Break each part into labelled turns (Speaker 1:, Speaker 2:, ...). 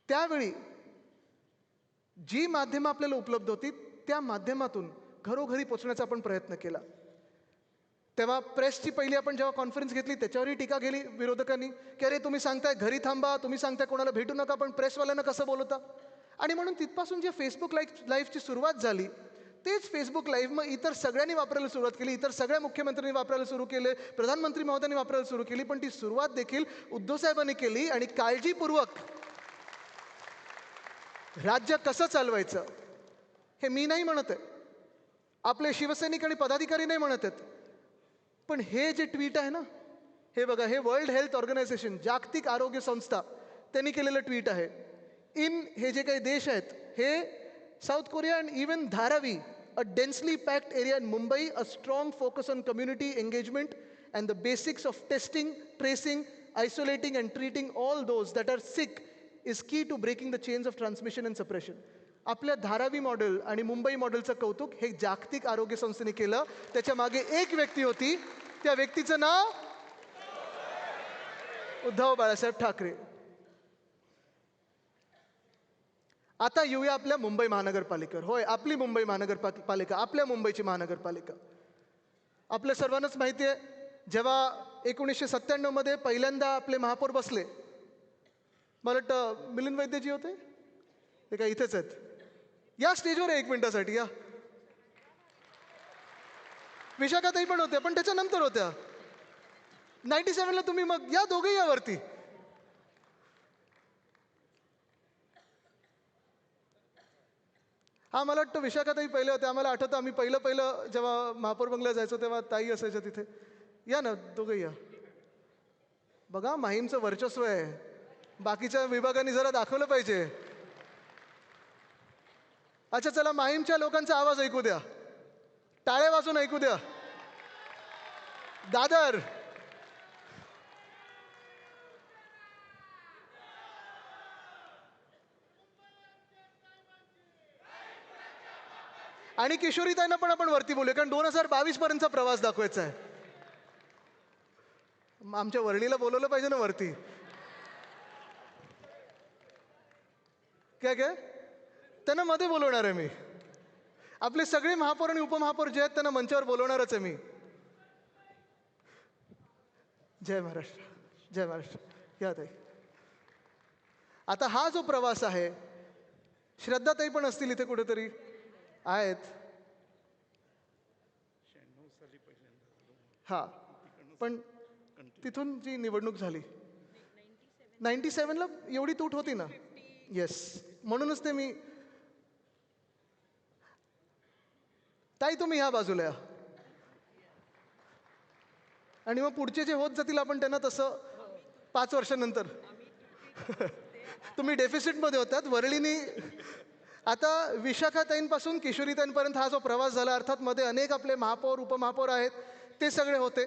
Speaker 1: त्यावेळी जी माध्यमं आपल्याला उपलब्ध होती त्या माध्यमातून घरोघरी पोचण्याचा आपण प्रयत्न केला. तेव्हा प्रेसची पहिली आपण जेव्हा कॉन्फरन्स घेतली त्याच्यावरही टीका केली विरोधकांनी की अरे तुम्ही सांगताय घरी थांबा, तुम्ही सांगताय कोणाला भेटू नका, पण प्रेसवाल्यांना कसं बोलवता. आणि म्हणून तिथपासून जे फेसबुक लाईव्हची सुरुवात झाली तेच फेसबुक लाईव्ह मग इतर सगळ्यांनी वापरायला सुरुवात केली, इतर सगळ्या मुख्यमंत्र्यांनी वापरायला सुरू केले, प्रधानमंत्री महोदयांनी वापरायला सुरू केली. पण ती सुरुवात देखील उद्धव साहेबांनी केली आणि काळजीपूर्वक. राज्य कसं चालवायचं हे मी नाही म्हणत आहे, आपले शिवसैनिक आणि पदाधिकारी नाही म्हणत आहेत, पण हे जे ट्विट आहे ना, हे बघा, हे वर्ल्ड हेल्थ ऑर्गनायझेशन, जागतिक आरोग्य संस्था, त्यांनी केलेलं ट्विट आहे. हे जे काही देश आहेत, हे South Korea and even Dharavi, a densely packed area in Mumbai, a strong focus on community engagement and the basics of testing, tracing, isolating and treating all those that are sick is key to breaking the chains of transmission and suppression. आपल्या Dharavi model आणि मुंबई मॉडेलचं कौतुक हे जागतिक आरोग्य संस्थेने केलं. त्याच्या मागे एक व्यक्ती होती, त्या व्यक्तीचं नाव उद्धव बाळासाहेब ठाकरे. आता येऊया आपल्या मुंबई महानगरपालिकेवर. होय, आपली मुंबई महानगरपालिका, आपल्या मुंबईची महानगरपालिका. आपल्या सर्वांनाच माहिती आहे, जेव्हा 1997 मध्ये पहिल्यांदा आपले महापौर बसले, मला वाटतं मिलिंद वैद्यजी होते, ते काय इथेच आहेत, या स्टेजवर एक मिनिटासाठी या. विशाखाताई पण होत्या, पण त्याच्यानंतर होत्या 97ला. तुम्ही मग या, दोघे या वरती. हा, मला वाटतं विशाखाताई पहिले होते. आम्हाला आठवतं, आम्ही पहिलं जेव्हा महापौर बंगला जायचो तेव्हा ताई असायच्या तिथे. या ना, दोघे या. बघा, माहीमचं वर्चस्व आहे, बाकीच्या विभागांनी जरा दाखवलं पाहिजे. अच्छा, चला, माहीमच्या लोकांचा आवाज ऐकू द्या, टाळ्या वाजून ऐकू द्या. दादर, आणि किशोरीताईंना पण आपण वरती बोलूया, कारण 2022 पर्यंतचा प्रवास दाखवायचा आहे. आमच्या वर्णीला बोलवलं पाहिजे ना वरती. काय काय त्यांना मध्ये बोलवणार आहे मी. आपले सगळे महापौर आणि उपमहापौर जे आहेत त्यांना मंचावर बोलवणारच आहे मी. जय महाराष्ट्र, जय महाराष्ट्र. या ताई. आता हा जो प्रवास आहे, श्रद्धाताई पण असतील इथे कुठेतरी आहेत. हा, पण तिथून जी निवडणूक झाली 97ला एवढी तूट होती ना. येस, म्हणूनच ते मी. ताई तुम्ही ह्या बाजूला या, आणि मग पुढचे जे होत जातील आपण त्यांना तसं 5 वर्षानंतर. तुम्ही डेफिसिटमध्ये होतात, वरळीनी. आता विशाखाताईंपासून किशोरीताईंपर्यंत हा जो प्रवास झाला, अर्थात मध्ये अनेक आपले महापौर उपमहापौर आहेत, ते सगळे होते.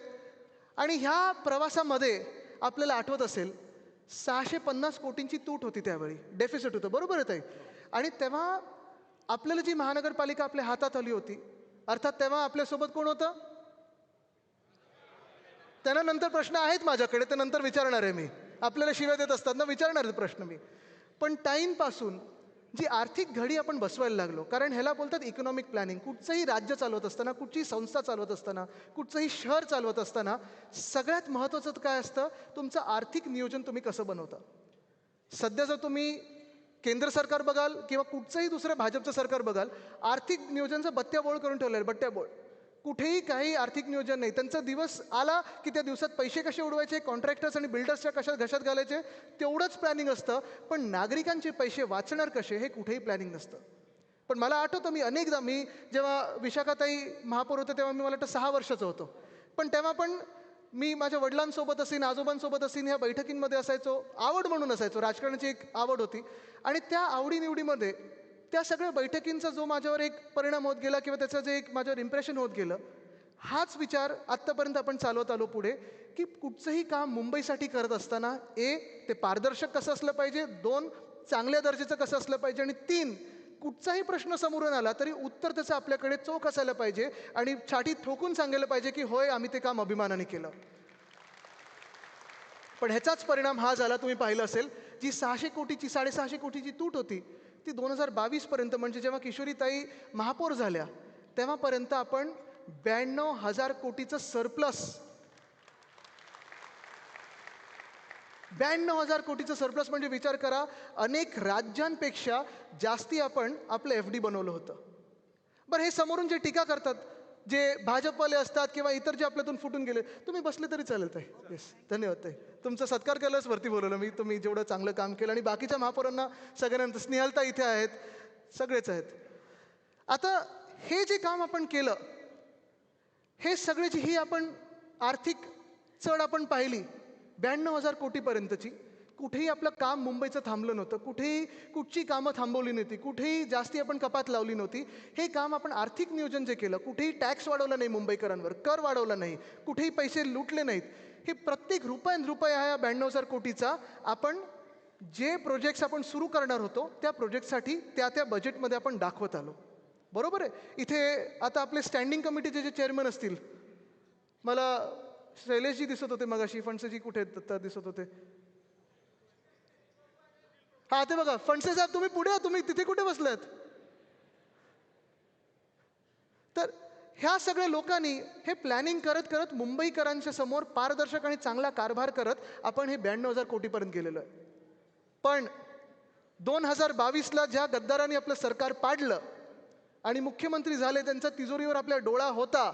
Speaker 1: आणि ह्या प्रवासामध्ये आपल्याला आठवत असेल 650 कोटींची तूट होती, त्यावेळी डेफिसिट होतं, बरोबर आहे ताई. आणि तेव्हा आपल्याला जी महानगरपालिका आपल्या हातात आली होती, अर्थात तेव्हा आपल्यासोबत कोण होतं, त्यांना नंतर प्रश्न आहेत माझ्याकडे, ते नंतर विचारणार आहे मी. आपल्याला शिव्या देत असतात ना, विचारणार प्रश्न मी. पण टाईमपासून जी आर्थिक घडी आपण बसवायला लागलो, कारण ह्याला बोलतात इकॉनॉमिक प्लॅनिंग. कुठचंही राज्य चालवत असताना, कुठचीही संस्था चालवत असताना, कुठचंही शहर चालवत असताना सगळ्यात महत्त्वाचं काय असतं, तुमचं आर्थिक नियोजन तुम्ही कसं बनवता. सध्या जर तुम्ही केंद्र सरकार बघाल किंवा कुठचंही दुसरं भाजपचं सरकार बघाल, आर्थिक नियोजनचं बत्त्याबोळ करून ठेवलं आहे, बट्ट्याबोळ. कुठेही काही आर्थिक नियोजन नाही. त्यांचा दिवस आला की त्या दिवसात पैसे कसे उडवायचे, कॉन्ट्रॅक्टर्स आणि बिल्डर्सच्या कशा घशात घालायचे, तेवढंच प्लॅनिंग असतं. पण नागरिकांचे पैसे वाचणार कसे हे कुठेही प्लॅनिंग नसतं. पण मला आठवतं, मी जेव्हा विशाखाताई महापौर होते तेव्हा मला वाटतं 6 वर्षाचं होतो. पण तेव्हा पण मी माझ्या वडिलांसोबत असेल, आजोबांसोबत असेल, ह्या बैठकींमध्ये असायचो. आवड म्हणून असायचो, राजकारणाची एक आवड होती. आणि त्या आवडीनिवडीमध्ये त्या सगळ्या बैठकींचा जो माझ्यावर एक परिणाम होत गेला किंवा त्याचं जे एक माझ्यावर इम्प्रेशन होत गेलं, हाच विचार आत्तापर्यंत आपण चालवत आलो पुढे, की कुठचंही काम मुंबईसाठी करत असताना ते पारदर्शक कसं असलं पाहिजे, 2 चांगल्या दर्जाचं कसं असलं पाहिजे, आणि 3 कुठचाही प्रश्न समोरून आला तरी उत्तर त्याचं आपल्याकडे चोख असायला पाहिजे आणि छातीत ठोकून सांगायला पाहिजे की होय, आम्ही ते काम अभिमानाने केलं. पण ह्याचाच परिणाम हा झाला, तुम्ही पाहिलं असेल, जी 600 कोटीची 650 कोटीची तूट होती ती 2022पर्यंत म्हणजे जेव्हा किशोरीताई महापौर झाल्या तेव्हापर्यंत आपण 92,000 कोटीचं सरप्लस 92,000 कोटीचं सरप्लस म्हणजे विचार करा, अनेक राज्यांपेक्षा जास्ती आपण आपलं FD बनवलं होतं. बरं, हे समोरून जे टीका करतात, जे भाजपवाले असतात किंवा इतर जे आपल्यातून फुटून गेले, तुम्ही बसले तरी चालेल ताई. येस, धन्यवाद ताई. तुमचा सत्कार केलाच वरती बोलवलं मी, तुम्ही जेवढं चांगलं काम केलं आणि बाकीच्या महापौरांना सगळ्यांना, स्नेहलता इथे आहेत, सगळेच आहेत. आता हे जे काम आपण केलं, हे सगळे जी ही आपण आर्थिक चढ आपण पाहिली 92,000 कोटीपर्यंतची, कुठेही आपलं काम मुंबईचं थांबलं नव्हतं, कुठेही कुठची कामं थांबवली नव्हती, कुठेही जास्ती आपण कपात लावली नव्हती. हे काम आपण आर्थिक नियोजन जे केलं, कुठेही टॅक्स वाढवला नाही मुंबईकरांवर, कर वाढवला नाही, कुठेही पैसे लुटले नाहीत. हे प्रत्येक रुपया ह्या 92,000 कोटीचा आपण जे प्रोजेक्ट्स आपण सुरू करणार होतो त्या प्रोजेक्टसाठी त्या बजेटमध्ये आपण दाखवत आलो. बरोबर आहे. इथे आता आपले स्टँडिंग कमिटीचे जे चेअरमन असतील, मला शैलेशजी दिसत होते मगाशी, फणसेजी कुठे दिसत होते, हा ते बघा, फणसे साहेब तुम्ही पुढे, तुम्ही तिथे कुठे बसलात? तर ह्या सगळ्या लोकांनी हे प्लॅनिंग करत करत मुंबईकरांच्या समोर पारदर्शक आणि चांगला कारभार करत आपण हे 92,000 कोटीपर्यंत गेलेलो आहे. पण 2022ला ज्या गद्दारांनी आपलं सरकार पाडलं आणि मुख्यमंत्री झाले, त्यांचा तिजोरीवर आपल्या डोळा होता,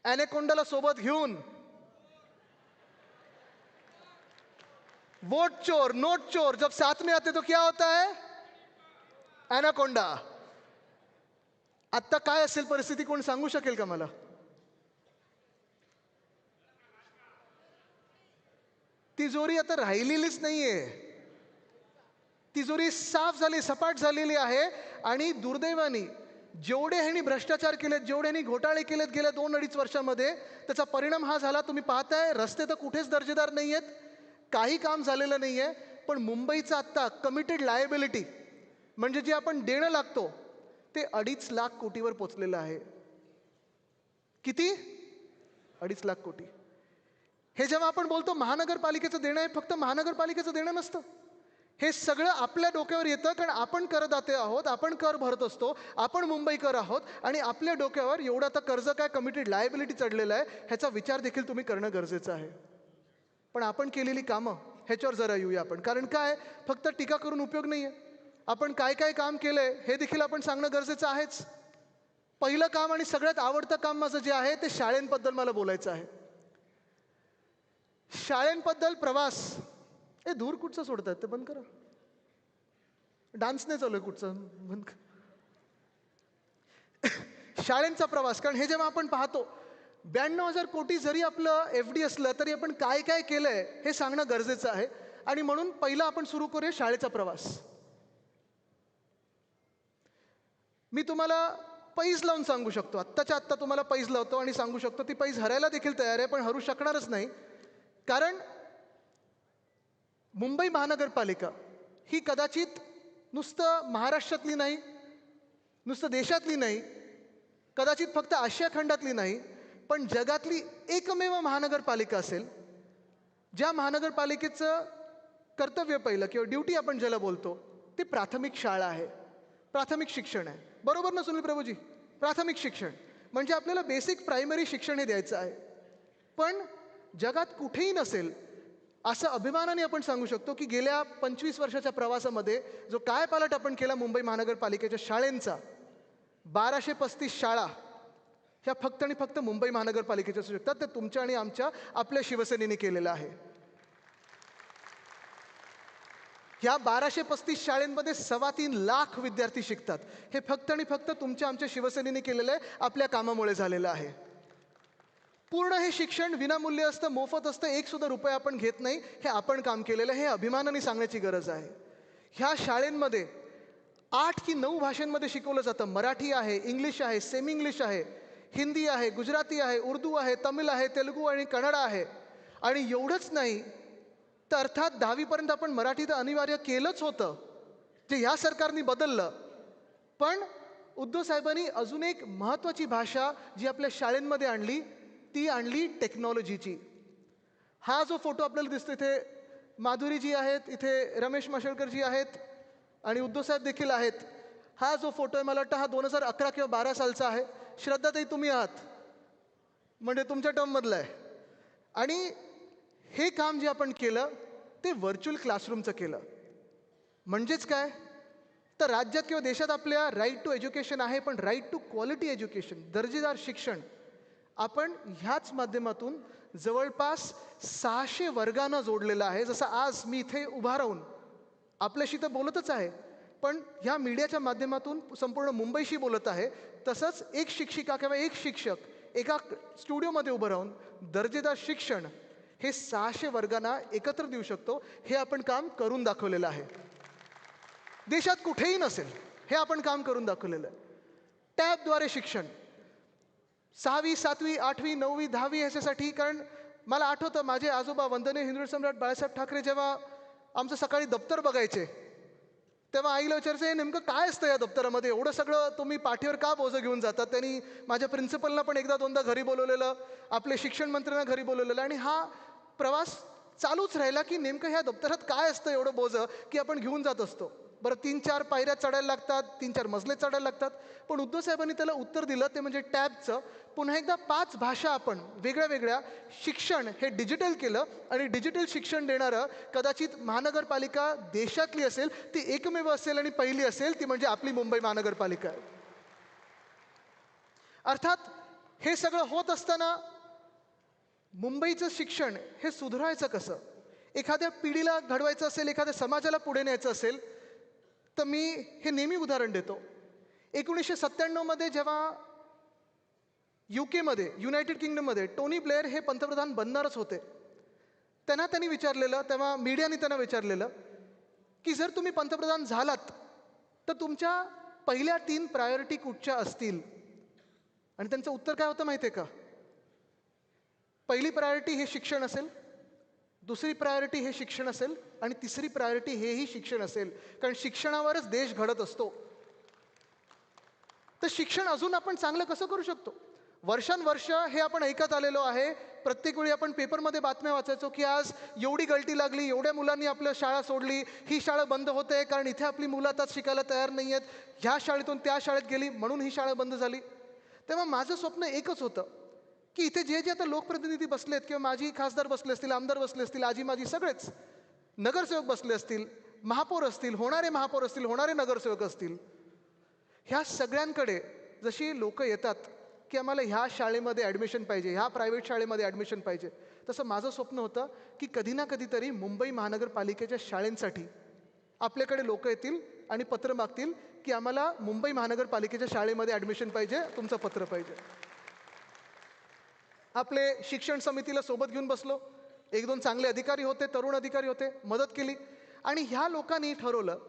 Speaker 1: ॲनेकोंडाला सोबत घेऊन वोट चोर, नोट चोर, जब साथ में आते तो क्या होता है? ॲनाकोंडा. आत्ता काय असेल परिस्थिती, कोण सांगू शकेल का मला? तिजोरी आता राहिलेलीच नाहीये. तिजोरी साफ झाली, सपाट झालेली आहे. आणि दुर्दैवाने जेवढे ह्यांनी भ्रष्टाचार केलेत, जेवढे ह्यांनी घोटाळे केलेत गेल्या 2-2.5 वर्षामध्ये, त्याचा परिणाम हा झाला. तुम्ही पाहताय, रस्ते तर कुठेच दर्जेदार नाही आहेत, काही काम झालेलं नाही आहे. पण मुंबईचं आत्ता कमिटेड लायबिलिटी म्हणजे जे आपण देणं लागतो ते 2.5 लाख कोटीवर पोचलेलं आहे. किती? 2.5 लाख कोटी. हे जेव्हा आपण बोलतो महानगरपालिकेचं देणं आहे, फक्त महानगरपालिकेचं देणं नसतं. हे सगळं आपल्या डोक्यावर येतं, कारण आपण करदाते आहोत, आपण कर भरत असतो, आपण मुंबईकर आहोत. आणि आपल्या डोक्यावर एवढं आता कर्ज काय, कमिटेड लायबिलिटी चढलेलं आहे, ह्याचा विचार देखील तुम्ही करणं गरजेचं आहे. पण आपण केलेली कामं, ह्याच्यावर जरा येऊया आपण. कारण काय, फक्त टीका करून उपयोग नाही आहे. आपण काय काय काम केलंय हे देखील आपण सांगणं गरजेचं आहेच. पहिलं काम आणि सगळ्यात आवडतं काम माझं जे आहे ते शाळेंबद्दल मला बोलायचं आहे. शाळेंबद्दल प्रवास. धूर कुठचं सोडतात ते बंद करा. डान्स नाही चालू आहे कुठचं, बंद करा. शाळेंचा प्रवास. कारण हे जेव्हा आपण पाहतो 92,000 कोटी जरी आपलं FD असलं तरी आपण काय काय केलंय हे सांगणं गरजेचं आहे. आणि म्हणून पहिला आपण सुरू करूया शाळेचा प्रवास. मी तुम्हाला पैज लावून सांगू शकतो, आत्ताच्या आत्ता तुम्हाला पैज लावतो आणि सांगू शकतो, ती पैज हरायला देखील तयार आहे, पण हरू शकणारच नाही. कारण मुंबई महानगरपालिका ही कदाचित नुसतं महाराष्ट्रातली नाही, नुसतं देशातली नाही, कदाचित फक्त आशिया खंडातली नाही, पण जगातली एकमेव महानगरपालिका असेल ज्या महानगरपालिकेचं कर्तव्य पहिलं किंवा ड्युटी आपण ज्याला बोलतो ते प्राथमिक शाळा आहे, प्राथमिक शिक्षण आहे. बरोबर ना सुनील प्रभूजी? प्राथमिक शिक्षण म्हणजे आपल्याला बेसिक प्रायमरी शिक्षण हे द्यायचं आहे. पण जगात कुठेही नसेल असं अभिमानाने आपण सांगू शकतो की गेल्या 25 वर्षाच्या प्रवासामध्ये जो काय पालट आपण केला मुंबई महानगरपालिकेच्या शाळेंचा, 1235 शाळा ह्या फक्त आणि फक्त मुंबई महानगरपालिकेच्या असू शकतात. ते तुमच्या आणि आमच्या आपल्या शिवसेनेने केलेलं आहे. ह्या 1235 शाळेंमध्ये 3.25 लाख विद्यार्थी शिकतात. हे फक्त आणि फक्त तुमच्या आमच्या शिवसेनेने केलेलं आहे, आपल्या कामामुळे झालेलं आहे. पूर्ण हे शिक्षण विनामूल्य असतं, मोफत असतं, एक सुद्धा रुपया आपण घेत नाही. हे आपण काम केलेलं आहे, हे अभिमानाने सांगण्याची गरज आहे. ह्या शाळेंमध्ये 8 की 9 भाषांमध्ये शिकवलं जातं. मराठी आहे, इंग्लिश आहे, सेमी इंग्लिश आहे, हिंदी आहे, गुजराती आहे, उर्दू आहे, तमिळ आहे, तेलुगू आणि कन्नड आहे. आणि एवढंच नाही तर अर्थात 10वीपर्यंत आपण मराठी तर अनिवार्य केलंच होतं, जे ह्या सरकारने बदललं. पण उद्धव साहेबांनी अजून एक महत्त्वाची भाषा जी आपल्या शाळेंमध्ये आणली ती आणली टेक्नॉलॉजीची. हा जो फोटो आपल्याला दिसतो इथे माधुरीजी आहेत, इथे रमेश माशेलकरजी आहेत आणि उद्धवसाहेब देखील आहेत. हा जो फोटो आहे मला वाटतं हा 2011 किंवा 12 सालचा आहे. श्रद्धाताई तुम्ही आहात, म्हणजे तुमच्या टर्ममधलं आहे. आणि हे काम जे आपण केलं ते व्हर्च्युअल क्लासरूमचं केलं. म्हणजेच काय, तर राज्यात किंवा देशात आपल्या राईट टू एज्युकेशन आहे, पण राईट टू क्वालिटी एज्युकेशन, दर्जेदार शिक्षण, आपण ह्याच माध्यमातून जवळपास 600 वर्गांना जोडलेलं आहे. जसं आज मी इथे उभा राहून आपल्याशी तर बोलतच आहे, पण ह्या मीडियाच्या माध्यमातून संपूर्ण मुंबईशी बोलत आहे. तसंच एक शिक्षिका किंवा एक शिक्षक एका स्टुडिओमध्ये उभं राहून दर्जेदार शिक्षण हे 600 वर्गांना एकत्र देऊ शकतो. हे आपण काम करून दाखवलेलं आहे. देशात कुठेही नसेल हे आपण काम करून दाखवलेलं आहे. टॅबद्वारे शिक्षण 6वी 7वी 8वी 9वी 10वी ह्याच्यासाठी. कारण मला आठवतं माझे आजोबा वंदनीय हिंदवी सम्राट बाळासाहेब ठाकरे जेव्हा आमचं सकाळी दप्तर बघायचे तेव्हा आईला विचारायचं, हे नेमकं काय असतं या दप्तरामध्ये, एवढं सगळं तुम्ही पाठीवर का बोजं घेऊन जातात. त्यांनी माझ्या प्रिन्सिपलला पण एकदा दोनदा घरी बोलवलेलं, आपले शिक्षण मंत्र्यांना घरी बोलवलेलं, आणि हा प्रवास चालूच राहिला की नेमकं ह्या दप्तरात काय असतं एवढं बोजं की आपण घेऊन जात असतो. बरं 3-4 पायऱ्या चढायला लागतात, 3-4 मजले चढायला लागतात. पण उद्धव साहेबांनी त्याला उत्तर दिलं, ते म्हणजे टॅबचं. पुन्हा एकदा 5 भाषा आपण वेगळ्या वेगळ्या शिक्षण हे डिजिटल केलं, आणि डिजिटल शिक्षण देणारं कदाचित महानगरपालिका देशातली असेल ती एकमेव असेल आणि पहिली असेल, ती म्हणजे आपली मुंबई महानगरपालिका आहे. अर्थात हे सगळं होत असताना मुंबईचं शिक्षण हे सुधारायचं कसं, एखाद्या पिढीला घडवायचं असेल, एखाद्या समाजाला पुढे न्यायचं असेल, तर मी हे नेहमी उदाहरण देतो. 1997 जेव्हा युकेमध्ये, युनायटेड किंगडममध्ये टोनी ब्लेअर हे पंतप्रधान बनणारच होते, त्यांनी विचारलेलं, तेव्हा मीडियाने त्यांना विचारलेलं की जर तुम्ही पंतप्रधान झालात तर तुमच्या पहिल्या 3 प्रायोरिटी कुठच्या असतील. आणि त्यांचं उत्तर काय होतं माहिती आहे का, पहिली प्रायोरिटी हे शिक्षण असेल, दुसरी प्रायोरिटी हे शिक्षण असेल, आणि तिसरी प्रायोरिटी हेही शिक्षण असेल. कारण शिक्षणावरच देश घडत असतो. तर शिक्षण अजून आपण चांगलं कसं करू शकतो. वर्षानुवर्ष हे आपण ऐकत आलेलो आहे. प्रत्येक वेळी आपण पेपरमध्ये बातम्या वाचायचो की आज एवढी गळती लागली, एवढ्या मुलांनी आपल्या शाळा सोडली, ही शाळा बंद होते कारण इथे आपली मुलं आता शिकायला तयार नाही आहेत, ह्या शाळेतून त्या शाळेत गेली म्हणून ही शाळा बंद झाली. तेव्हा माझं स्वप्न एकच होतं की इथे जे जे आता लोकप्रतिनिधी बसलेत, किंवा माझी खासदार बसले असतील, आमदार बसले असतील, आजी माझी सगळेच नगरसेवक बसले असतील, महापौर असतील, होणारे महापौर असतील, होणारे नगरसेवक असतील, ह्या सगळ्यांकडे जशी लोक येतात की आम्हाला ह्या शाळेमध्ये ॲडमिशन पाहिजे, ह्या प्रायव्हेट शाळेमध्ये ॲडमिशन पाहिजे, तसं माझं स्वप्न होतं की कधी ना कधीतरी मुंबई महानगरपालिकेच्या शाळेंसाठी आपल्याकडे लोक येतील आणि पत्र मागतील की आम्हाला मुंबई महानगरपालिकेच्या शाळेमध्ये ॲडमिशन पाहिजे, तुमचं पत्र पाहिजे. आपले शिक्षण समितीला सोबत घेऊन बसलो, 1-2 चांगले अधिकारी होते, तरुण अधिकारी होते, मदत केली, आणि ह्या लोकांनी ठरवलं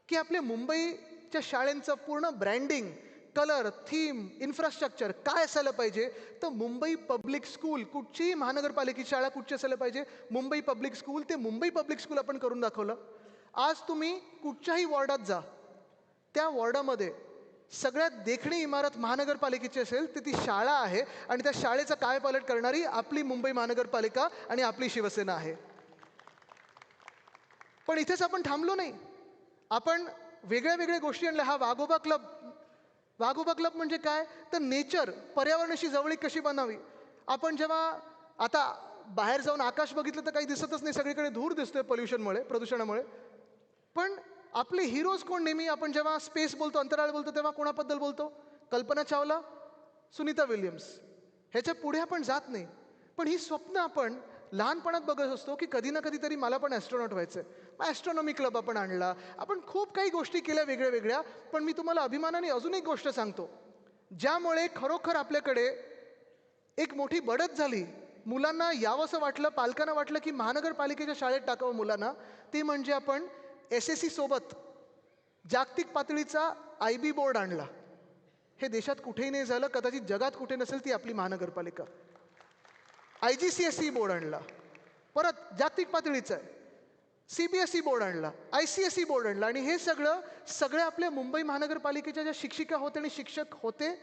Speaker 1: की आपल्या मुंबईच्या शाळेंचं पूर्ण ब्रँडिंग, कलर, थीम, इन्फ्रास्ट्रक्चर काय असायला पाहिजे. तर मुंबई पब्लिक स्कूल, कुठचीही महानगरपालिकेची शाळा कुठची असायला पाहिजे, मुंबई पब्लिक स्कूल, ते मुंबई पब्लिक स्कूल आपण करून दाखवलं. आज तुम्ही कुठच्याही वॉर्डात जा, त्या वॉर्डामध्ये सगळ्यात देखणी इमारत महानगरपालिकेची असेल तर ती शाळा आहे, आणि त्या शाळेचा कायापालट करणारी आपली मुंबई महानगरपालिका आणि आपली शिवसेना आहे. पण इथेच आपण थांबलो नाही, आपण वेगळ्या वेगळ्या गोष्टी आणल्या. हा वाघोबा क्लब, वाघोबा क्लब म्हणजे काय, तर नेचर, पर्यावरणाशी जवळीक कशी बनावी. आपण जेव्हा आता बाहेर जाऊन आकाश बघितलं तर काही दिसतच नाही, सगळीकडे धूर दिसतोय पोल्युशनमुळे, प्रदूषणामुळे. पण आपले हिरोज कोण, नेहमी आपण जेव्हा स्पेस बोलतो, अंतराळ बोलतो, तेव्हा कोणाबद्दल बोलतो, कल्पना चावला, सुनीता विल्यम्स. ह्याच्या पुढे आपण जात नाही. पण ही स्वप्न आपण लहानपणात बघत असतो की कधी ना कधीतरी मला पण ॲस्ट्रॉनॉट व्हायचं आहे. मग ॲस्ट्रॉनॉमी क्लब आपण आणला, आपण खूप काही गोष्टी केल्या वेगळ्या वेगळ्या. पण मी तुम्हाला अभिमानाने अजून एक गोष्ट सांगतो, ज्यामुळे खरोखर आपल्याकडे एक मोठी बढत झाली, मुलांना यावंसं वाटलं, पालकांना वाटलं की महानगरपालिकेच्या शाळेत टाकावं मुलांना, ते म्हणजे आपण SSC सोबत जागतिक पातळीचा IB बोर्ड आणला. हे देशात कुठेही नाही झालं, कदाचित जगात कुठे नसेल ती आपली महानगरपालिका. IGCSE बोर्ड आणला, परत जागतिक पातळीचा आहे. CBSE बोर्ड आणला, ICSE बोर्ड आणला, आणि हे सगळं आपल्या मुंबई महानगरपालिकेच्या ज्या शिक्षिका होते आणि शिक्षक होते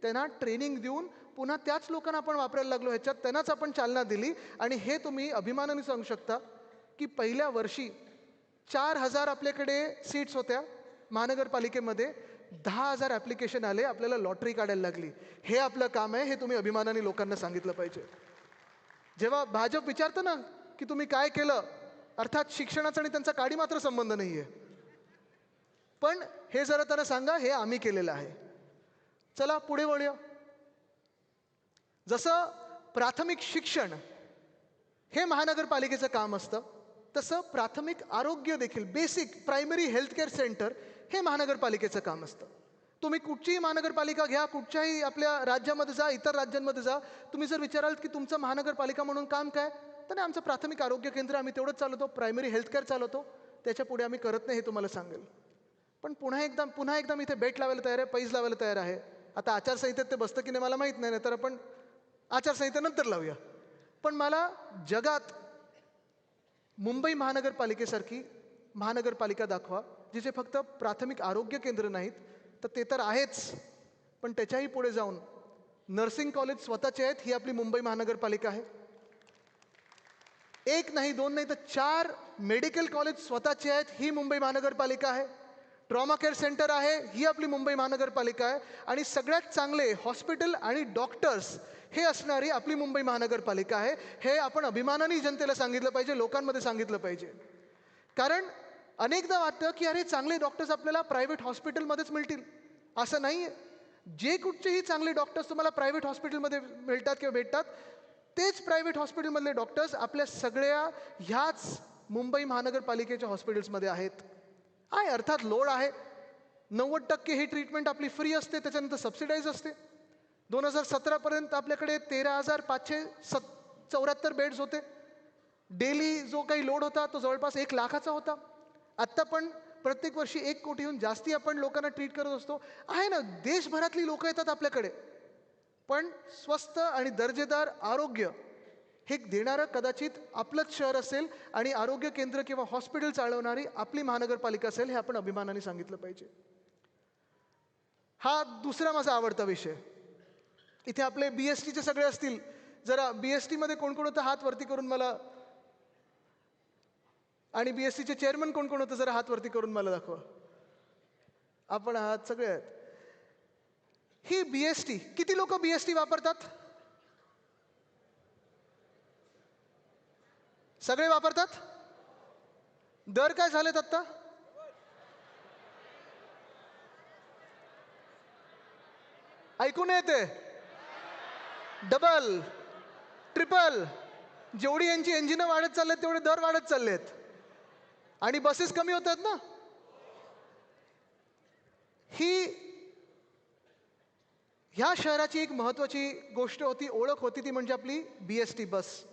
Speaker 1: त्यांना ट्रेनिंग देऊन पुन्हा त्याच लोकांना आपण वापरायला लागलो, ह्याच्यात त्यांनाच आपण चालना दिली. आणि हे तुम्ही अभिमानाने सांगू शकता की पहिल्या वर्षी 4,000 आपल्याकडे सीट्स होत्या महानगरपालिकेमध्ये, 10,000 ॲप्लिकेशन आले, आपल्याला लॉटरी काढायला लागली. हे आपलं काम आहे, हे तुम्ही अभिमानाने लोकांना सांगितलं पाहिजे. जेव्हा भाजप विचारतं ना की तुम्ही काय केलं, अर्थात शिक्षणाचा आणि त्यांचा काडी मात्र संबंध नाही आहे, पण हे जरा त्यांना सांगा हे आम्ही केलेलं आहे. चला पुढे वळूया. जसं प्राथमिक शिक्षण हे महानगरपालिकेचं काम असतं, तसं प्राथमिक आरोग्य देखील, बेसिक प्रायमरी हेल्थकेअर सेंटर हे महानगरपालिकेचं काम असतं. तुम्ही कुठचीही महानगरपालिका घ्या, कुठच्याही आपल्या राज्यामध्ये जा, इतर राज्यांमध्ये जा, तुम्ही जर विचाराल की तुमचं महानगरपालिका म्हणून काम काय, तर आमचं प्राथमिक आरोग्य केंद्र आम्ही तेवढंच चालवतो, प्रायमरी हेल्थकेअर चालवतो, त्याच्या पुढे आम्ही करत नाही, हे तुम्हाला सांगेल. पण पुन्हा एकदा मी इथे बेट लावायला तयार आहे, पैज लावायला तयार आहे. आता आचारसंहितेत ते बसतं की नाही मला माहीत नाही, तर आपण आचारसंहितेनंतर लावूया. पण मला जगात मुंबई महानगरपालिकेसारखी महानगरपालिका दाखवा, जिचे फक्त प्राथमिक आरोग्य केंद्र नाहीत, तर ते तर आहेच, पण त्याच्याही पुढे जाऊन नर्सिंग कॉलेज स्वतःचे आहेत, ही आपली मुंबई महानगरपालिका आहे. एक नाही, दोन नाही, तर 4 मेडिकल कॉलेज स्वतःचे आहेत, ही मुंबई महानगरपालिका आहे. ट्रॉमा केअर सेंटर आहे, ही आपली मुंबई महानगरपालिका आहे. आणि सगळ्यात चांगले हॉस्पिटल आणि डॉक्टर्स हे असणारी आपली मुंबई महानगरपालिका आहे. हे आपण अभिमानाने जनतेला सांगितलं पाहिजे, लोकांमध्ये सांगितलं पाहिजे. कारण अनेकदा वाटतं की अरे चांगले डॉक्टर्स आपल्याला प्रायव्हेट हॉस्पिटलमध्येच मिळतील, असं नाही आहे. जे कुठचेही चांगले डॉक्टर्स तुम्हाला प्रायव्हेट हॉस्पिटलमध्ये मिळतात किंवा भेटतात, तेच प्रायव्हेट हॉस्पिटलमधले डॉक्टर्स आपल्या सगळ्या ह्याच मुंबई महानगरपालिकेच्या हॉस्पिटल्समध्ये आहेत. अर्थात लोड आहे, 90% ही ट्रीटमेंट आपली फ्री असते, त्याच्यानंतर सबसिडाईज असते. 2017पर्यंत आपल्याकडे 13,574 बेड्स होते. डेली जो काही लोड होता तो जवळपास 1 लाखाचा होता. आत्ता पण प्रत्येक वर्षी 1 कोटीहून जास्ती आपण लोकांना ट्रीट करत असतो. आहे ना, देशभरातली लोकं येतात आपल्याकडे, पण स्वस्त आणि दर्जेदार आरोग्य हे देणारं कदाचित आपलंच शहर असेल आणि आरोग्य केंद्र किंवा हॉस्पिटल चालवणारी आपली महानगरपालिका असेल, हे आपण अभिमानाने सांगितलं पाहिजे. हा दुसरा माझा आवडता विषय. इथे आपले BSTचे सगळे असतील, जरा BSTमध्ये कोण कोण होतं हात वरती करून मला, आणि BSTचे चेअरमन कोण कोण होतं जरा हात वरती करून मला दाखवा. आपण आहात सगळे आहेत. ही BST, किती लोक BST वापरतात? सगळे वापरतात? दर काय झालेत आत्ता? ऐकून येते? डबल, ट्रिपल, जेवढी यांची इंजिनं वाढत चाललेत तेवढे दर वाढत चाललेत, आणि बसेस कमी होत आहेत ना. ह्या शहराची एक महत्त्वाची गोष्ट होती, ओळख होती, ती म्हणजे आपली BST बस.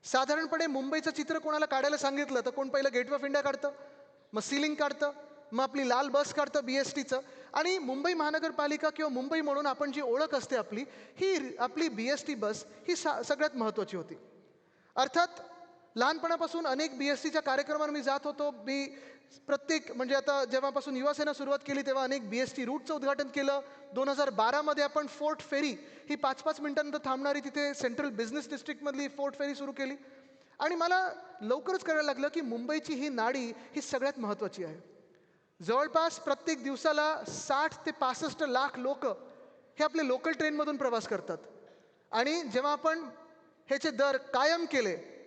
Speaker 1: साधारणपणे मुंबईचं चित्र कोणाला काढायला सांगितलं तर कोण पहिलं गेटवे ऑफ इंडिया काढतं, मग सीलिंग काढतं, मग आपली लाल बस काढतं BSTचं. आणि मुंबई महानगरपालिका किंवा मुंबई म्हणून आपण जी ओळख असते आपली, ही आपली BST बस ही सगळ्यात महत्त्वाची होती. अर्थात लहानपणापासून अनेक BSTच्या कार्यक्रमांना मी जात होतो. मी प्रत्येक म्हणजे आता जेव्हापासून युवासेना सुरुवात केली तेव्हा अनेक BST रूटचं उद्घाटन केलं. 2012मध्ये आपण फोर्ट फेरी ही 5-5 मिनिटांनंतर थांबणारी तिथे सेंट्रल बिझनेस डिस्ट्रिक्टमधली फोर्ट फेरी सुरू केली. आणि मला लवकरच कळायला लागलं की मुंबईची ही नाडी ही सगळ्यात महत्त्वाची आहे. जवळपास प्रत्येक दिवसाला 60 ते 65 लाख लोक हे आपले लोकल ट्रेनमधून प्रवास करतात. आणि जेव्हा आपण ह्याचे दर कायम केले,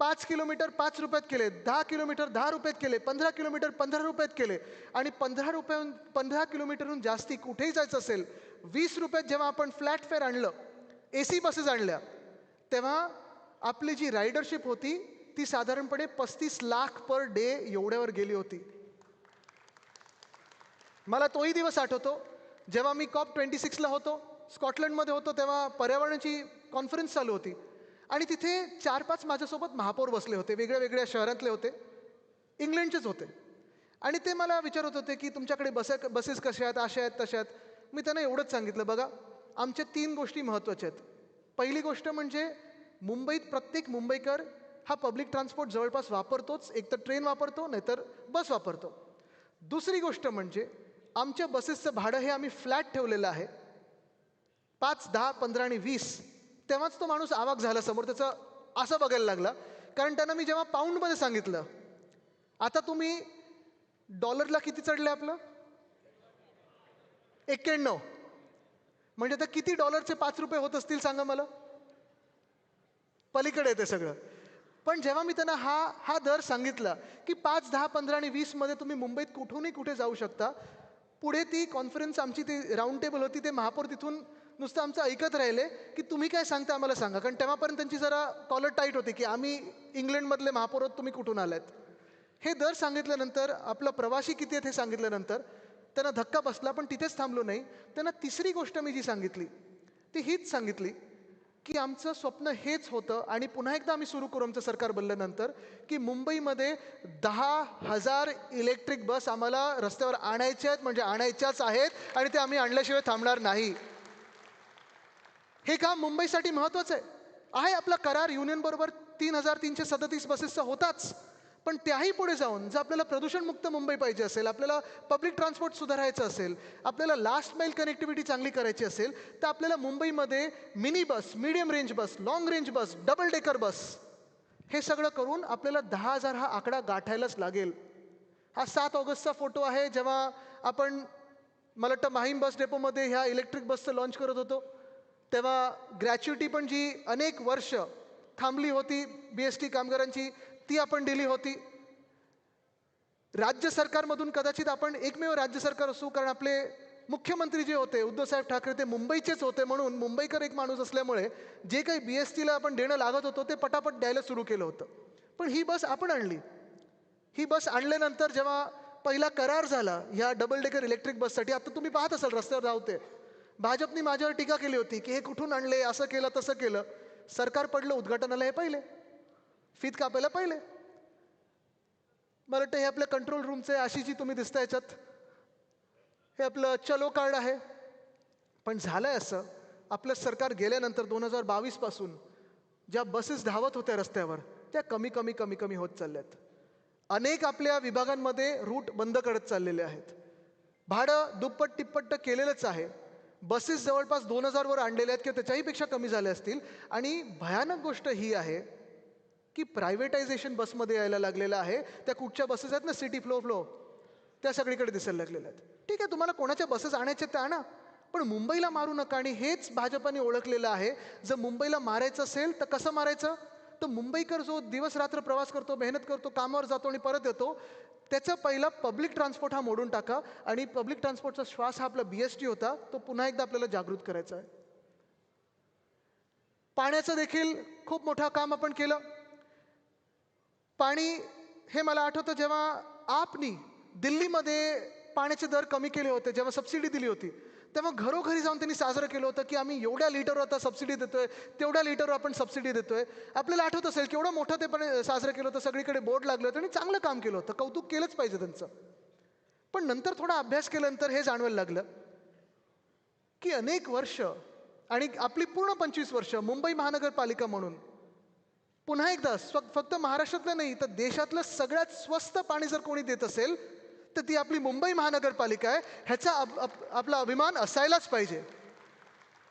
Speaker 1: 5 किलोमीटर 5 रुपयात केले, 10 किलोमीटर 10 रुपयात केले, 15 किलोमीटर 15 रुपयात केले, आणि 15 किलोमीटरहून जास्ती कुठेही जायचं असेल 20 रुपयात जेव्हा आपण फ्लॅट फेअर आणलं, AC बसेस आणल्या, तेव्हा आपली जी रायडरशिप होती ती साधारणपणे 35 लाख पर डे एवढ्यावर गेली होती. मला तोही दिवस आठवतो जेव्हा मी COP26ला होतो, स्कॉटलंडमध्ये होतो, तेव्हा पर्यावरणाची कॉन्फरन्स चालू होती. आणि तिथे 4-5 माझ्यासोबत महापौर बसले होते, वेगळ्या वेगळ्या शहरातले होते, इंग्लंडचेच होते. आणि ते मला विचारत होते की तुमच्याकडे बसेस कशा आहेत, अशा आहेत, तशा आहेत. मी त्यांना एवढंच सांगितलं, बघा आमच्या 3 गोष्टी महत्त्वाच्या आहेत. पहिली गोष्ट म्हणजे मुंबईत प्रत्येक मुंबईकर हा पब्लिक ट्रान्सपोर्ट जवळपास वापरतोच, एकतर ट्रेन वापरतो नाहीतर बस वापरतो. दुसरी गोष्ट म्हणजे आमच्या बसेसचं भाडं हे आम्ही फ्लॅट ठेवलेलं आहे, 5, 10, 15 आणि 20. तेव्हाच तो माणूस आवाक झाला समोर, त्याचं असं बघायला लागला, कारण त्यांना मी जेव्हा पाऊंडमध्ये सांगितलं, आता तुम्ही डॉलरला किती चढले आपलं 91, म्हणजे आता किती डॉलरचे 5 रुपये होत असतील सांगा मला, पलीकडे येते सगळं. पण जेव्हा मी त्यांना हा दर सांगितला की 5, 10, 15 आणि 20 मध्ये तुम्ही मुंबईत कुठूनही कुठे जाऊ शकता, पुढे ती कॉन्फरन्स आमची ती राऊंड टेबल होती, ते महापौर तिथून नुसतं आमचं ऐकत राहिले की तुम्ही काय सांगता आम्हाला सांगा, कारण तेव्हापर्यंत त्यांची जरा कॉलर टाईट होती की आम्ही इंग्लंडमधले महापौर आहोत, तुम्ही कुठून आलात. हे दर सांगितल्यानंतर, आपला प्रवासी किती आहेत हे सांगितल्यानंतर त्यांना धक्का बसला. पण तिथेच थांबलो नाही. त्यांना तिसरी गोष्ट मी जी सांगितली ती हीच सांगितली की आमचं स्वप्न हेच होतं आणि पुन्हा एकदा आम्ही सुरू करू आमचं सरकार बनल्यानंतर, की मुंबईमध्ये 10,000 इलेक्ट्रिक बस आम्हाला रस्त्यावर आणायच्या आहेत, म्हणजे आणायच्याच आहेत आणि ते आम्ही आणल्याशिवाय थांबणार नाही. हे काम मुंबईसाठी महत्त्वाचं आहे. आपला करार युनियन बरोबर 3,337 बसेसचा होताच, पण त्याही पुढे जाऊन जर आपल्याला प्रदूषणमुक्त मुंबई पाहिजे असेल, आपल्याला पब्लिक ट्रान्सपोर्ट सुधारायचं असेल, आपल्याला लास्ट माईल कनेक्टिव्हिटी चांगली करायची असेल, तर आपल्याला मुंबईमध्ये मिनी बस, मीडियम रेंज बस, लॉंग रेंज बस, डबल डेकर बस, हे सगळं करून आपल्याला 10,000 हा आकडा गाठायलाच लागेल. हा 7 ऑगस्टचा फोटो आहे, जेव्हा आपण मला वाटतं माहीम बस डेपोमध्ये ह्या इलेक्ट्रिक बसचं लॉन्च करत होतो. तेव्हा ग्रॅच्युटी पण जी अनेक वर्ष थांबली होती BST कामगारांची, ती आपण दिली होती. राज्य सरकारमधून कदाचित आपण एकमेव राज्य सरकार असू, कारण आपले मुख्यमंत्री जे होते उद्धवसाहेब ठाकरे ते मुंबईचेच होते, म्हणून मुंबईकर एक माणूस असल्यामुळे जे काही BSTला आपण देणं लागत होतो ते पटापट द्यायला सुरू केलं होतं. पण ही बस आपण आणली. ही बस आणल्यानंतर जेव्हा पहिला करार झाला ह्या डबल डेकर इलेक्ट्रिक बससाठी, आता तुम्ही पाहत असाल रस्त्यावर धावते, भाजपनी माझ्यावर टीका केली होती की हे कुठून आणले, असं केलं तसं केलं. सरकार पडलं उद्घाटनाला हे पहिले, फीत कापायला पहिले. मला वाटतं हे आपल्या कंट्रोल रूमचे आशिषजी तुम्ही दिसता याच्यात, हे आपलं चलो कार्ड आहे. पण झालंय असं, आपलं सरकार गेल्यानंतर 2022 पासून ज्या बसेस धावत होत्या रस्त्यावर त्या कमी कमी कमी कमी होत चालल्यात. अनेक आपल्या विभागांमध्ये रूट बंद करत चाललेले आहेत. भाडं दुप्पट तिप्पट केलेलंच आहे. बसेस जवळपास 2,000 वर आणलेल्या आहेत किंवा त्याच्याही पेक्षा कमी झाल्या असतील. आणि भयानक गोष्ट ही आहे की प्रायव्हेटायझेशन बसमध्ये यायला लागलेलं आहे. त्या कुठच्या बसेस आहेत ना, सिटी फ्लो त्या सगळीकडे दिसायला लागलेल्या आहेत. ठीक आहे, तुम्हाला कोणाच्या बसेस आणायच्या त्या आणा, पण मुंबईला मारू नका. आणि हेच भाजपाने ओळखलेलं आहे. जर मुंबईला मारायचं असेल तर कसं मारायचं, तर मुंबईकर जो दिवस रात्र प्रवास करतो, मेहनत करतो, कामावर जातो आणि परत येतो, त्याचा पहिला पब्लिक ट्रान्सपोर्ट हा मोडून टाका. आणि पब्लिक ट्रान्सपोर्टचा श्वास हा आपला BST होता, तो पुन्हा एकदा आपल्याला जागृत करायचा आहे. पाण्याचं देखील खूप मोठं काम आपण केलं. पाणी हे मला आठवतं जेव्हा आपनी दिल्लीमध्ये पाण्याचे दर कमी केले होते, जेव्हा सबसिडी दिली होती, तेव्हा घरोघरी जाऊन त्यांनी साजरं केलं होतं की आम्ही एवढ्या लिटरवर आता सबसिडी देतोय, तेवढ्या लिटरवर आपण सबसिडी देतोय. आपल्याला आठवत असेल केवढं मोठं ते पण साजरं केलं होतं, सगळीकडे बोर्ड लागले होते आणि चांगलं काम केलं होतं, कौतुक केलंच पाहिजे त्यांचं. पण नंतर थोडा अभ्यास केल्यानंतर हे जाणवायला लागलं की अनेक वर्ष आणि आपली पूर्ण 25 वर्ष मुंबई महानगरपालिका म्हणून पुन्हा एकदा फक्त महाराष्ट्रातलं नाही तर देशातलं सगळ्यात स्वस्त पाणी जर कोणी देत असेल तर ती आपली मुंबई महानगरपालिका आहे. ह्याचा आपला अभिमान असायलाच पाहिजे.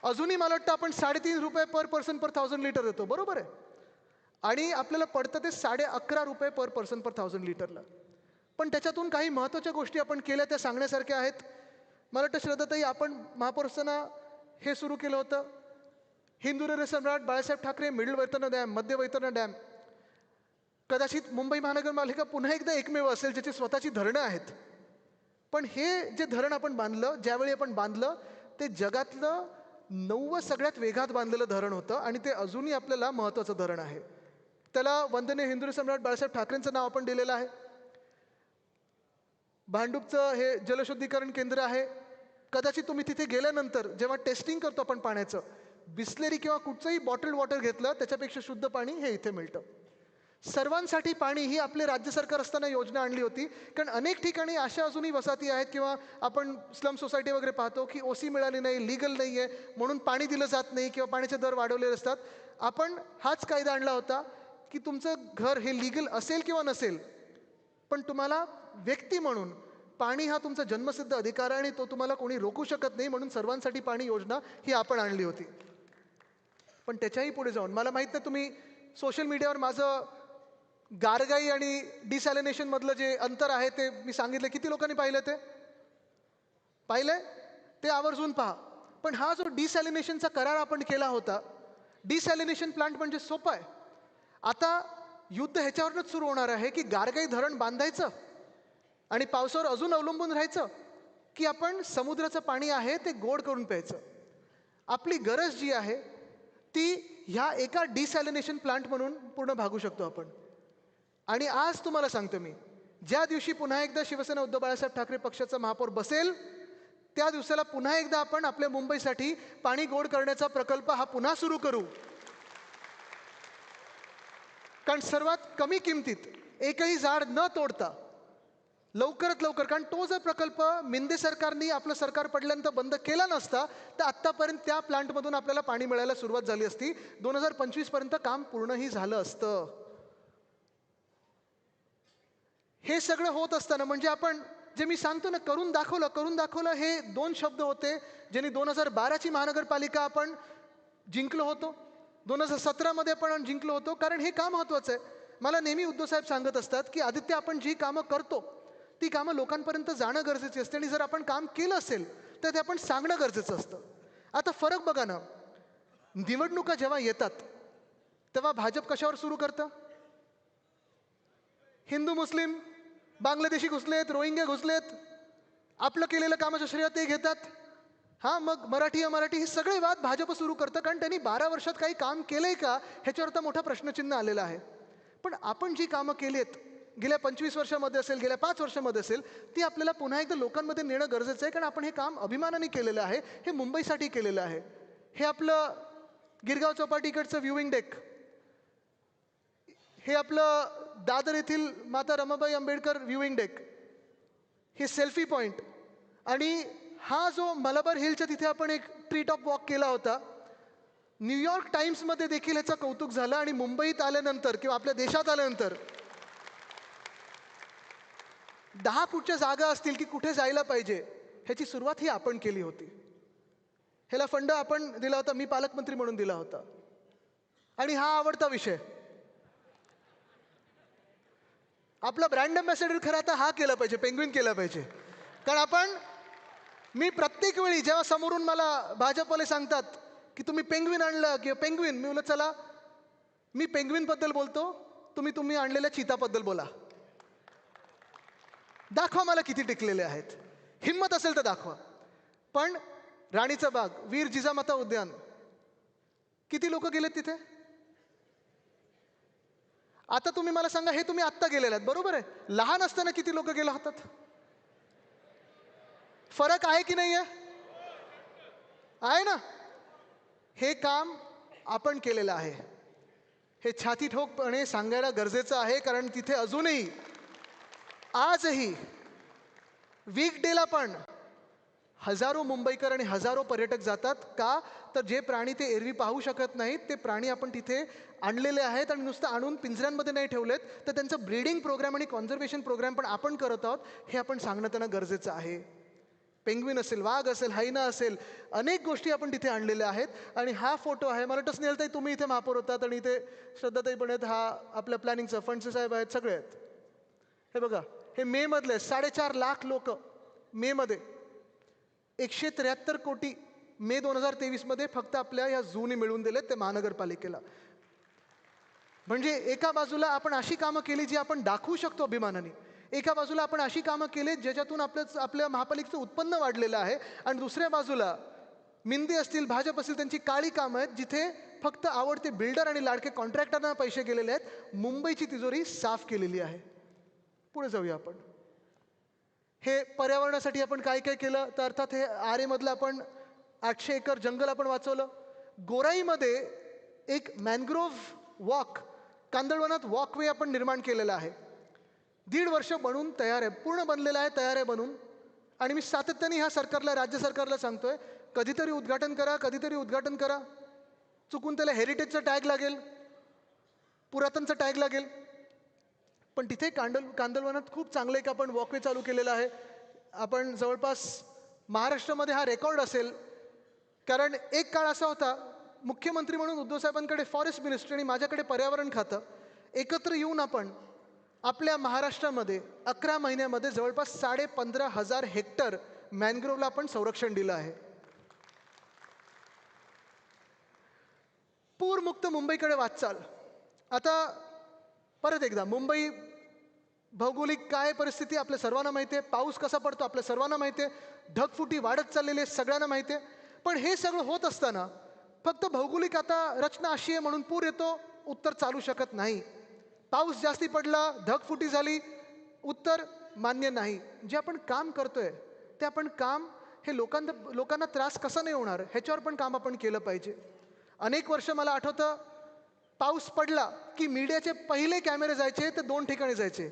Speaker 1: अजूनही मला वाटतं आपण 3.5 रुपये पर पर्सन पर 1000 लिटर देतो, बरोबर आहे, आणि आपल्याला पडतं ते 11.5 रुपये पर पर्सन पर 1000 लिटरला. पण त्याच्यातून काही महत्त्वाच्या गोष्टी आपण केल्या त्या सांगण्यासारख्या आहेत. मला वाटतं श्रद्धाताई, आपण महापौर असताना हे सुरू केलं होतं, हिंदुरे सम्राट बाळासाहेब ठाकरे मिडल वैतरणा डॅम, मध्य वैतरणा डॅम. कदाचित मुंबई महानगरपालिका पुन्हा एकदा एकमेव असेल ज्याची स्वतःची धरणं आहेत. पण हे जे धरण आपण बांधलं, ज्यावेळी आपण बांधलं, ते जगातलं 9वं सगळ्यात वेगात बांधलेलं धरण होतं आणि ते अजूनही आपल्याला महत्त्वाचं धरण आहे. त्याला वंदनीय हिंदुरे सम्राट बाळासाहेब ठाकरेंचं नाव आपण दिलेलं आहे. भांडूपचं हे जलशुद्धीकरण केंद्र आहे. कदाचित तुम्ही तिथे गेल्यानंतर जेव्हा टेस्टिंग करतो आपण पाण्याचं, बिस्लेरी किंवा कुठचंही बॉटल्ड वॉटर घेतलं त्याच्यापेक्षा शुद्ध पाणी हे इथे मिळतं. सर्वांसाठी पाणी ही आपले राज्य सरकार असताना योजना आणली होती. कारण अनेक ठिकाणी अशा अजूनही वसाहती आहेत किंवा आपण स्लम सोसायटी वगैरे पाहतो की OC मिळाली नाही, लिगल नाही आहे म्हणून पाणी दिलं जात नाही किंवा पाण्याचे दर वाढवलेले असतात. आपण हाच कायदा आणला होता की तुमचं घर हे लिगल असेल किंवा नसेल, पण तुम्हाला व्यक्ती म्हणून पाणी हा तुमचा जन्मसिद्ध अधिकार आहे आणि तो तुम्हाला कोणी रोखू शकत नाही. म्हणून सर्वांसाठी पाणी योजना ही आपण आणली होती. पण त्याच्याही पुढे जाऊन मला माहीत नाही, तुम्ही सोशल मीडियावर माझं गारगाई आणि डिसॅलिनेशन मधलं जे अंतर आहे ते मी सांगितलं. किती लोकांनी पाहिलं ते? पाहिलंय? ते आवर्जून पहा. पण हा जो डिसॅलिनेशनचा करार आपण केला होता, डिसॅलिनेशन प्लांट म्हणजे सोपं आहे. आता युद्ध ह्याच्यावरच सुरू होणार आहे की गारगाई धरण बांधायचं आणि पावसावर अजून अवलंबून राहायचं, की आपण समुद्राचं पाणी आहे ते गोड करून प्यायचं. आपली गरज जी आहे ती ह्या एका डिसॅलिनेशन प्लांट म्हणून पूर्ण भागू शकतो आपण. आणि आज तुम्हाला सांगतो मी, ज्या दिवशी पुन्हा एकदा शिवसेना उद्धव बाळासाहेब ठाकरे पक्षाचा महापौर बसेल, त्या दिवसाला पुन्हा एकदा आपण आपल्या मुंबईसाठी पाणी गोड करण्याचा प्रकल्प हा पुन्हा सुरू करू. कारण सर्वात कमी किमतीत एकही झाड न तोडता लवकरात लवकर, कारण तो जर प्रकल्प मिंदे सरकारनी आपलं सरकार पडल्यानंतर बंद केला नसता तर आत्तापर्यंत त्या प्लांटमधून आपल्याला पाणी मिळायला सुरुवात झाली असती. 2025 पर्यंत काम पूर्णही झालं असतं. हे सगळं होत असताना म्हणजे आपण जे मी सांगतो ना, करून दाखवलं, हे 2 शब्द होते ज्यांनी 2012ची महानगरपालिका आपण जिंकलो होतो, 2017मध्ये आपण जिंकलो होतो. कारण हे काम महत्त्वाचं आहे. मला नेहमी उद्धव साहेब सांगत असतात की आदित्य, आपण जी कामं करतो ती कामं लोकांपर्यंत जाणं गरजेची असते आणि जर आपण काम केलं असेल तर ते आपण सांगणं गरजेचं असतं. आता फरक बघा ना, निवडणुका जेव्हा येतात तेव्हा भाजप कशावर सुरू करतं? हिंदू मुस्लिम, बांगलादेशी घुसलेत, रोहिंग्या घुसलेत, आपलं केलेलं कामाचं श्रेय ते घेतात. हां, मग मराठी अमराठी हे सगळे वाद भाजप सुरू करतं. कारण त्यांनी 12 वर्षात काही काम केलंय का ह्याच्यावर तर मोठा प्रश्नचिन्ह आलेला आहे. पण आपण जी कामं केलीत गेल्या 25 वर्षामध्ये असेल, गेल्या 5 वर्षामध्ये असेल, ती आपल्याला पुन्हा एकदा लोकांमध्ये नेणं गरजेचं आहे. कारण आपण हे काम अभिमानाने केलेलं आहे, हे मुंबईसाठी केलेलं आहे. हे आपलं गिरगाव चौपाटीकडचं व्ह्यूइंग डेक, हे आपलं दादर येथील माता रमाबाई आंबेडकर व्ह्यूइंग डेक, हे सेल्फी पॉईंट, आणि हा जो मलबार हिलच्या तिथे आपण एक ट्री टॉप वॉक केला होता. न्यूयॉर्क टाइम्समध्ये देखील ह्याचं कौतुक झालं. आणि मुंबईत आल्यानंतर किंवा आपल्या देशात आल्यानंतर 10 फूटच्या जागा असतील की कुठे जायला पाहिजे ह्याची सुरुवात ही आपण केली होती. ह्याला फंड आपण दिला होता, मी पालकमंत्री म्हणून दिला होता. आणि हा आवडता विषय, आपला ब्रँड अँबॅसेडर खरं आता हा केला पाहिजे, पेंग्विन केला पाहिजे. कारण मी प्रत्येक वेळी जेव्हा समोरून मला भाजपवाले सांगतात की तुम्ही पेंग्विन आणलं किंवा पेंग्विन, मी बोलत चला मी पेंग्विनबद्दल बोलतो, तुम्ही आणलेल्या चीताबद्दल बोला. दाखवा मला किती टिकलेले आहेत. हिम्मत असेल तर दाखवा. पण राणीचा बाग, वीर जिजामाता उद्यान, किती लोक गेलेत तिथे? आता तुम्ही मला सांगा, हे तुम्ही आत्ता गेलेले आहेत बरोबर आहे. लहान असताना किती लोक गेले होतात? फरक आहे की नाही आहे ना? हे काम आपण केलेलं आहे, हे छाती ठोकपणे सांगायला गरजेचं आहे. कारण तिथे अजूनही आजही वीकडेला पण हजारो मुंबईकर आणि हजारो पर्यटक जातात. का तर जे प्राणी ते एरवी पाहू शकत नाहीत ते प्राणी आपण तिथे आणलेले आहेत. आणि नुसतं आणून पिंजऱ्यांमध्ये नाही ठेवलेत, तर त्यांचं ब्रीडिंग प्रोग्राम आणि कॉन्झर्वेशन प्रोग्राम पण आपण करत आहोत. हे आपण सांगणं त्यांना गरजेचं आहे. पेंग्विन असेल, वाघ असेल, हैना असेल, अनेक गोष्टी आपण तिथे आणलेल्या आहेत. आणि हा फोटो आहे, मला वाटतं स्नेहलताई तुम्ही इथे महापौर होतात आणि इथे श्रद्धाताई पण आहेत, हा आपल्या प्लॅनिंगचा फंडचे साहेब आहेत, सगळे आहेत. हे बघा, हे मे मधले 4.5 लाख लोक मेमध्ये, 173 कोटी मे 2023 मध्ये फक्त आपल्या या झूने मिळवून दिलेत ते महानगरपालिकेला. म्हणजे एका बाजूला आपण अशी कामं केली जी आपण दाखवू शकतो अभिमानाने, एका बाजूला आपण अशी कामं केली ज्याच्यातून आपल्या महापालिकेचं उत्पन्न वाढलेलं आहे, आणि दुसऱ्या बाजूला मिंदे असतील, भाजप असतील, त्यांची काळी कामं आहेत जिथे फक्त आवडते बिल्डर आणि लाडके कॉन्ट्रॅक्टरना पैसे गेलेले आहेत. मुंबईची तिजोरी साफ केलेली आहे. पुढे जाऊया आपण. हे पर्यावरणासाठी आपण काय काय केलं, तर अर्थात हे आरेमधलं आपण 800 एकर जंगल आपण वाचवलं. गोराईमध्ये एक मॅनग्रोव्ह वॉक, कांदळवनात वॉकवे आपण निर्माण केलेला आहे. 1.5 वर्ष बनून तयार आहे, पूर्ण बनलेला आहे, तयार आहे बनून. आणि मी सातत्याने ह्या सरकारला, राज्य सरकारला सांगतोय, कधीतरी उद्घाटन करा, कधीतरी उद्घाटन करा. चुकून त्याला हेरिटेजचा टॅग लागेल, पुरातनचा टॅग लागेल, पण तिथे कांदळवनात खूप चांगलं एक आपण वॉकवे चालू केलेलं आहे. आपण जवळपास महाराष्ट्रामध्ये हा रेकॉर्ड असेल. कारण एक काळ असा होता, मुख्यमंत्री म्हणून उद्धव साहेबांकडे फॉरेस्ट मिनिस्ट्री आणि माझ्याकडे पर्यावरण खातं. एकत्र येऊन आपण आपल्या महाराष्ट्रामध्ये 11 महिन्यामध्ये जवळपास 15,500 हेक्टर मॅनग्रोव्हला आपण संरक्षण दिलं आहे. पूरमुक्त मुंबईकडे वाटचाल. आता परत एकदा, मुंबई भौगोलिक काय परिस्थिती आपल्या सर्वांना माहिती आहे, पाऊस कसा पडतो आपल्या सर्वांना माहिती आहे, ढगफुटी वाढत चाललेली आहे सगळ्यांना माहिती आहे. पण हे सगळं होत असताना फक्त भौगोलिक आता रचना अशी आहे म्हणून पूर येतो, उत्तर चालू शकत नाही. पाऊस जास्ती पडला, ढगफुटी झाली, उत्तर मान्य नाही. जे आपण काम करतोय ते आपण काम हे लोकांना त्रास कसा नाही होणार ह्याच्यावर पण काम आपण केलं पाहिजे. अनेक वर्ष मला आठवतं, पाऊस पडला की मीडियाचे पहिले कॅमेरे जायचे ते 2 ठिकाणी जायचे.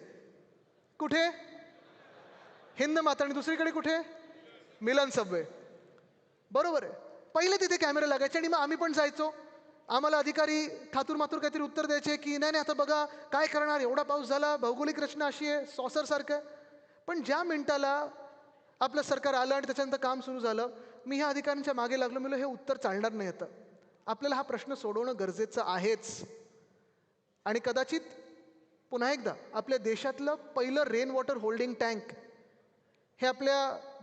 Speaker 1: कुठे? हिंद माता, आणि दुसरीकडे कुठे? मिलन सबवे. बरोबर आहे. पहिले तिथे कॅमेरे लागायचे आणि मग आम्ही पण जायचो. आम्हाला अधिकारी ठातूर मातूर काहीतरी उत्तर द्यायचे की नाही नाही आता बघा काय करणार, एवढा पाऊस झाला, भौगोलिक रचना अशी आहे, सॉसरसारखं. पण ज्या मिनिटाला आपलं सरकार आलं आणि त्याच्यानंतर काम सुरू झालं, मी ह्या अधिकाऱ्यांच्या मागे लागलो. मी हे उत्तर चालणार नाही. आता आपल्याला हा प्रश्न सोडवणं गरजेचं आहेच. आणि कदाचित पुन्हा एकदा आपल्या देशातलं पहिलं रेन वॉटर होल्डिंग टँक हे आपल्या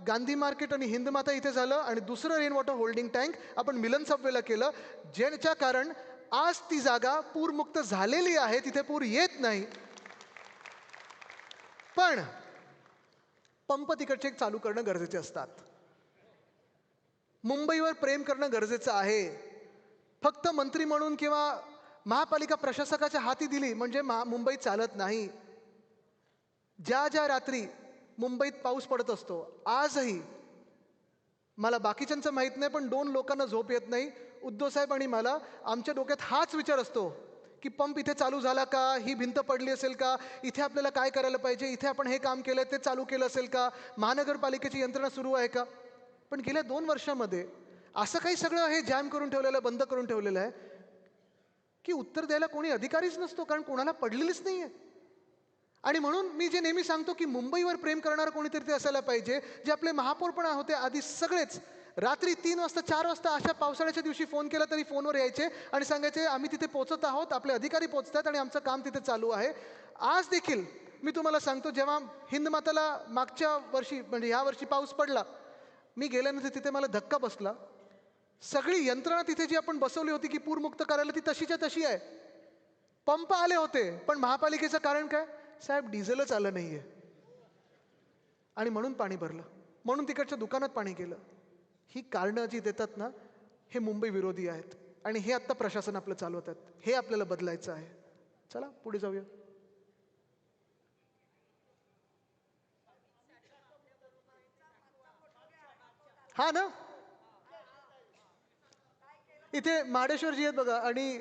Speaker 1: गांधी मार्केट आणि हिंदमाता इथे झालं, आणि दुसरं रेन वॉटर होल्डिंग टँक आपण मिलन सबवेला केलं, ज्याच्या कारण आज ती जागा पूरमुक्त झालेली आहे, तिथे पूर येत नाही. पण पंप तिकडचे चालू करणं गरजेचे असतात. मुंबईवर प्रेम करणं गरजेचं आहे. फक्त मंत्री म्हणून किंवा महापालिका प्रशासकाच्या हाती दिली म्हणजे मुंबई चालत नाही. ज्या ज्या रात्री मुंबईत पाऊस पडत असतो, आजही मला बाकीच्यांचं माहीत नाही पण 2 लोकांना झोप येत नाही, उद्धव साहेब आणि मला. आमच्या डोक्यात हाच विचार असतो की पंप इथे चालू झाला का, ही भिंत पडली असेल का, इथे आपल्याला काय करायला पाहिजे, इथे आपण हे काम केलं ते चालू केलं असेल का, महानगरपालिकेची यंत्रणा सुरू आहे का. पण गेल्या 2 वर्षामध्ये असं काही सगळं हे जॅम करून ठेवलेलं, बंद करून ठेवलेलं आहे की उत्तर द्यायला कोणी अधिकारीच नसतो, कारण कोणाला पडलेलीच नाही आहे. आणि म्हणून मी जे नेहमी सांगतो की मुंबईवर प्रेम करणारं कोणीतरी ते असायला पाहिजे. जे आपले महापौर पण होते आधी, सगळेच रात्री 3 वाजता 4 वाजता अशा पावसाळ्याच्या दिवशी फोन केला तरी फोनवर यायचे आणि सांगायचे आम्ही तिथे पोहोचत आहोत, आपले अधिकारी पोहोचतात आणि आमचं काम तिथे चालू आहे. आज देखील मी तुम्हाला सांगतो, जेव्हा हिंदमाताला मागच्या वर्षी म्हणजे ह्या वर्षी पाऊस पडला, मी गेल्यानंतर तिथे मला धक्का बसला. सगळी यंत्रणा तिथे जी आपण बसवली होती की पूरमुक्त करायला, ती तशीच्या तशी आहे. पंप आले होते पण महापालिकेचं कारण काय, साहेब डिझेलच आलं नाहीये आणि म्हणून पाणी भरलं, म्हणून तिकडच्या दुकानात पाणी गेलं. ही कारणं जी देतात ना, हे मुंबई विरोधी आहेत आणि हे आत्ता प्रशासन आपलं चालवतात. हे आपल्याला बदलायचं आहे. चला पुढे जाऊया. हा ना, इथे महाडेश्वरजी आहेत बघा, आणि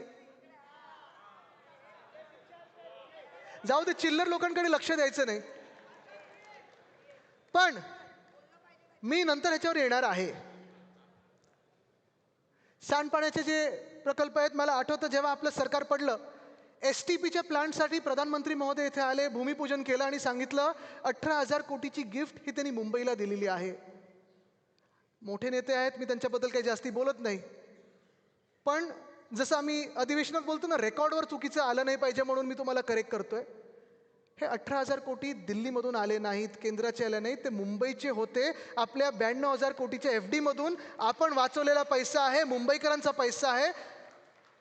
Speaker 1: जाऊ दे, चिल्लर लोकांकडे लक्ष द्यायचं नाही. पण मी नंतर ह्याच्यावर येणार आहे. सांडपाण्याचे जे प्रकल्प आहेत, मला आठवतं जेव्हा आपलं सरकार पडलं, STPच्या प्लांटसाठी प्रधानमंत्री महोदय इथे आले, भूमिपूजन केलं आणि सांगितलं 18,000 कोटीची गिफ्ट ही त्यांनी मुंबईला दिलेली आहे. मोठे नेते आहेत, मी त्यांच्याबद्दल काही जास्ती बोलत नाही. पण जसं आम्ही अधिवेशनात बोलतो ना, रेकॉर्डवर चुकीचं आलं नाही पाहिजे म्हणून मी तुम्हाला करेक्ट करतोय. हे 18,000 कोटी दिल्लीमधून आले नाहीत, केंद्राचे आले नाहीत, ते मुंबईचे होते. आपल्या 92,000 कोटीच्या FD मधून आपण वाचवलेला पैसा आहे, मुंबईकरांचा पैसा आहे.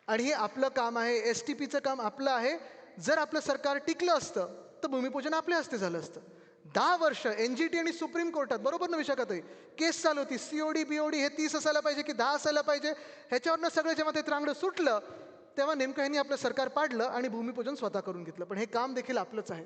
Speaker 1: आणि हे आपलं काम आहे, STPचं काम आपलं आहे. जर आपलं सरकार टिकलं असतं तर भूमिपूजन आपल्या हस्ते झालं असतं. 10 वर्ष NGT आणि सुप्रीम कोर्टात, बरोबर ना विशाखाताई, केस चालू होती. COD BOD हे 30 असायला पाहिजे की 10 असायला पाहिजे. ह्याच्यावरनं सगळं जेव्हा ते त्रांगडं सुटलं तेव्हा नेमकं ह्यांनी आपलं सरकार पाडलं आणि भूमिपूजन स्वतः करून घेतलं. पण हे काम देखील आपलंच आहे.